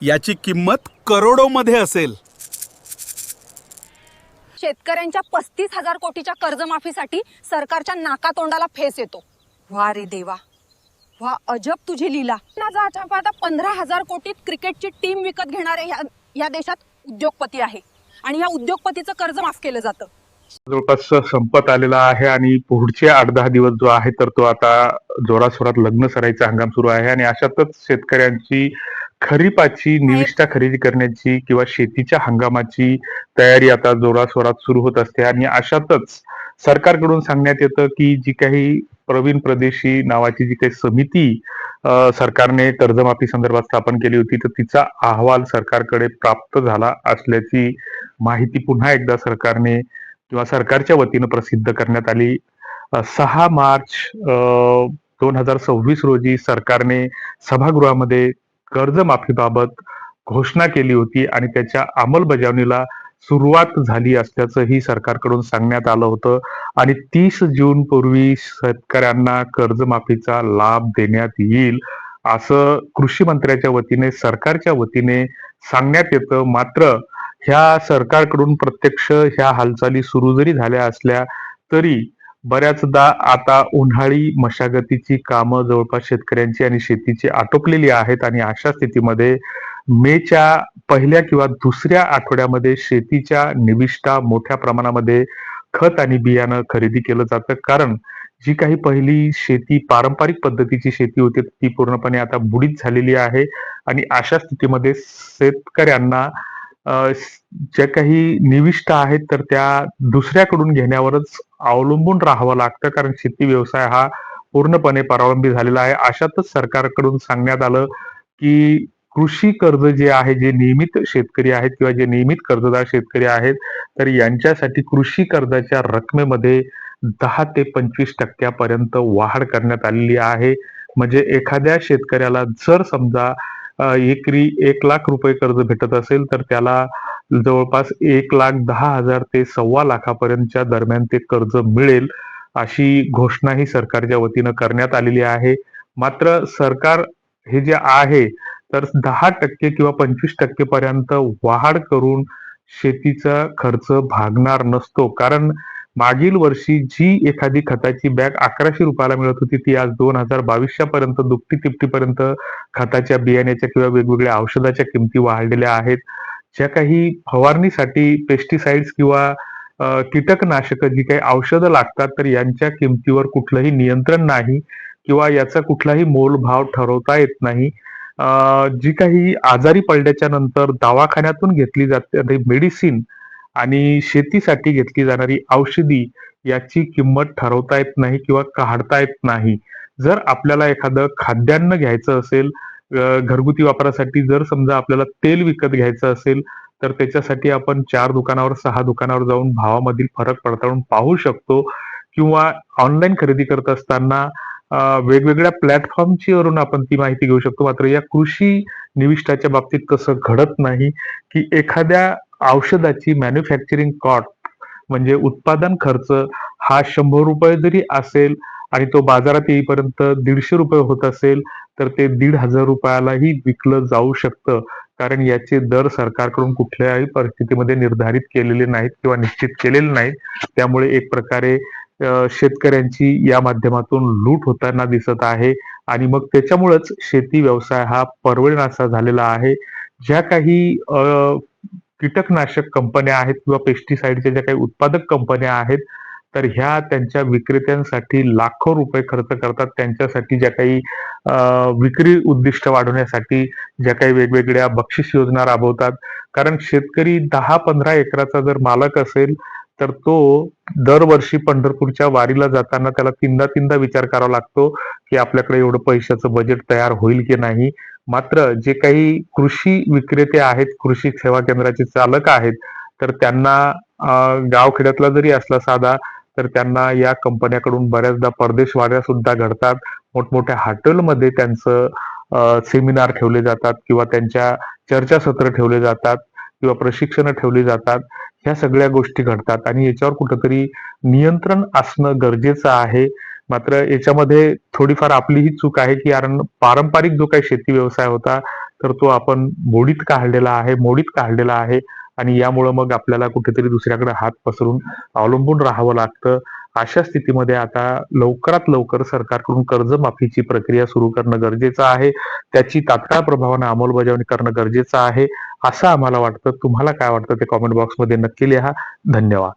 याची किंमत करोडोमध्ये असेल. शेतकऱ्यांच्या 35,000 कोटीच्या कर्जमाफीसाठी सरकारच्या नाकातोंडाला फेस येतो. वा रे देवा, वा अजब तुझी लीला. आता 15,000 कोटीत क्रिकेटची टीम विकत घेणारे या देशात उद्योगपती आहे आणि या उद्योगपतीचं कर्ज माफ केलं जातं. जवळपास संपत आलेला आहे आणि पुढचे 8-10 दिवस जो आहे तर तो आता जोराशोरात लग्न सराईचा हंगाम सुरू आहे आणि अशातच शेतकऱ्यांची खरीपाची निविष्ठा खरेदी करण्याची किंवा शेतीच्या हंगामाची तयारी आता जोराशोरात सुरू होत असते आणि अशातच सरकारकडून सांगण्यात येतं की जी काही प्रवीण प्रदेशी नावाची जी काही समिती सरकारने कर्जमाफी संदर्भात स्थापन केली होती तर तिचा अहवाल सरकारकडे प्राप्त झाला असल्याची माहिती पुन्हा एकदा सरकारने किंवा सरकारच्या वतीनं प्रसिद्ध करण्यात आली. 6 मार्च 2026 रोजी सरकारने सभागृहामध्ये कर्जमाफीबाबत घोषणा केली होती आणि त्याच्या अंमलबजावणीला सुरुवात झाली असल्याचंही सरकारकडून सांगण्यात आलं होतं आणि 30 जून पूर्वी शेतकऱ्यांना कर्जमाफीचा लाभ देण्यात येईल असं कृषी मंत्र्याच्या वतीने सरकारच्या वतीने सांगण्यात येतं. मात्र ह्या सरकारकडून प्रत्यक्ष ह्या हालचाली सुरू जरी झाल्या असल्या तरी बऱ्याचदा आता उन्हाळी मशागतीची कामं जवळपास शेतकऱ्यांची आणि शेतीची आटोपलेली आहेत आणि अशा स्थितीमध्ये मेच्या पहिल्या किंवा दुसऱ्या आठवड्यामध्ये शेतीच्या निविष्ठा मोठ्या प्रमाणामध्ये खत आणि बियाणं खरेदी केलं जातं. कारण जी काही पहिली शेती पारंपरिक पद्धतीची शेती होती ती पूर्णपणे आता बुडीत झालेली आहे आणि अशा स्थितीमध्ये शेतकऱ्यांना ज्या काही निविष्ठा आहेत तर त्या दुसऱ्याकडून घेण्यावरच अवलंबून राहावं लागतं कारण शेती व्यवसाय हा पूर्णपणे परावलंबी झालेला आहे. अशातच सरकारकडून सांगण्यात आलं की कृषी कर्ज जे आहे, जे नियमित शेतकरी आहेत किंवा जे नियमित कर्जदार शेतकरी आहेत तर यांच्यासाठी कृषी कर्जाच्या रकमेमध्ये 10 ते 25% पर्यंत वाढ करण्यात आलेली आहे. म्हणजे एखाद्या शेतकऱ्याला जर समजा एकरी 1 लाख रुपये कर्ज भेटत असेल तर त्याला जवळपास 1,10,000 ते 1.25 लाखापर्यंतच्या दरम्यान ते कर्ज मिळेल अशी घोषणाही सरकारच्या वतीनं करण्यात आलेली आहे. मात्र सरकार हे जे आहे तर 10% किंवा 25% पर्यंत वाढ करून शेतीचा खर्च भागणार नसतो. कारण मागील वर्षी जी एखादी खताची बॅग 1100 रुपयाला मिळत होती ती आज 2022 पर्यंत दुपटी तिपटीपर्यंत खताच्या बियाण्याच्या किंवा वेगवेगळ्या औषधाच्या किमती वाढलेल्या आहेत. ज्या काही फवारणीसाठी पेस्टिसाइड्स किंवा कीटकनाशक जी काही औषधं लागतात तर यांच्या किमतीवर कुठलंही नियंत्रण नाही किंवा याचा कुठलाही मोलभाव ठरवता येत नाही. जी काही आजारी पडल्याच्या नंतर दवाखान्यातून घेतली जाणारी मेडिसिन आणि शेतीसाठी घेतली जाणारी औषधी याची किंमत ठरवता येत नाही किंवा काढता येत नाही. जर आपल्याला एखादं खाद्यान्न घ्यायचं असेल घरगुती वापरासाठी, जर समजा आपल्याला तेल विकत घ्यायचं असेल तर त्याच्यासाठी आपण 4 दुकानावर 6 दुकानावर जाऊन भावामधील फरक पडताळून पाहू शकतो किंवा ऑनलाईन खरेदी करत असताना वेगवेगळ्या प्लॅटफॉर्मची वरून आपण ती माहिती घेऊ शकतो. मात्र या कृषी निविष्ठाच्या बाबतीत तसं घडत नाही की एखाद्या औषधाची मॅन्युफॅक्चरिंग कॉस्ट म्हणजे उत्पादन खर्च हा 100 रुपये जरी असेल आणि तो बाजारात येईपर्यंत 150 रुपये होत असेल तर ते 1,500 रुपयालाही विकलं जाऊ शकतं. कारण याचे दर सरकारकडून कुठल्याही परिस्थितीमध्ये निर्धारित केलेले नाहीत किंवा निश्चित केलेले नाहीत. त्यामुळे एक प्रकारे शेतकऱ्यांची या माध्यमातून लूट होताना दिसत आहे आणि मग त्याच्यामुळेच शेती व्यवसाय हा परवडनासा झालेला आहे. ज्या काही कीटकनाशक कंपन्या आहेत किंवा पेस्टिसाइडच्या ज्या काही उत्पादक कंपन्या आहेत तर ह्या त्यांच्या विक्रेत्यांसाठी लाखो रुपये खर्च करतात. त्यांच्यासाठी ज्या काही विक्री उद्दिष्ट वाढवण्यासाठी ज्या काही वेगवेगळ्या बक्षीस योजना राबवतात. कारण शेतकरी 10-15 एकराचा जर मालक असेल तर तो दरवर्षी पंढरपूरच्या वारीला जाताना त्याला तीनदा विचार करावा लागतो की आपल्याकडे एवढं पैशाचं बजेट तयार होईल की नाही. मात्र जे काही कृषी विक्रेते आहेत, कृषी सेवा केंद्राचे चालक आहेत तर त्यांना गावखेड्यातला जरी असला साधा तर त्यांना या कंपन्याकडून बऱ्याचदा परदेशवाऱ्या सुद्धा घडतात. मोठमोठ्या हॉटेलमध्ये त्यांचं सेमिनार ठेवले जातात किंवा त्यांच्या चर्चासत्र ठेवले जातात किंवा प्रशिक्षण ठेवली जातात. ह्या सगळ्या गोष्टी घडतात आणि याच्यावर कुठंतरी नियंत्रण असणं गरजेचं आहे. मात्र याच्यामध्ये थोडीफार आपलीही चूक आहे की कारण पारंपरिक जो काही शेती व्यवसाय होता तर तो आपण मोडीत काढलेला आहे आणि यामुळं मग आपल्याला कुठेतरी दुसऱ्याकडे हात पसरून अवलंबून राहावं लागतं. अशा स्थितीमध्ये आता लवकरात लवकर सरकारकडून कर्जमाफीची प्रक्रिया सुरू करणं गरजेचं आहे. त्याची तात्काळ प्रभावाने अंमलबजावणी करणं गरजेचं आहे, असं आम्हाला वाटतं. तुम्हाला काय वाटतं ते कॉमेंट बॉक्समध्ये नक्की लिहा. धन्यवाद.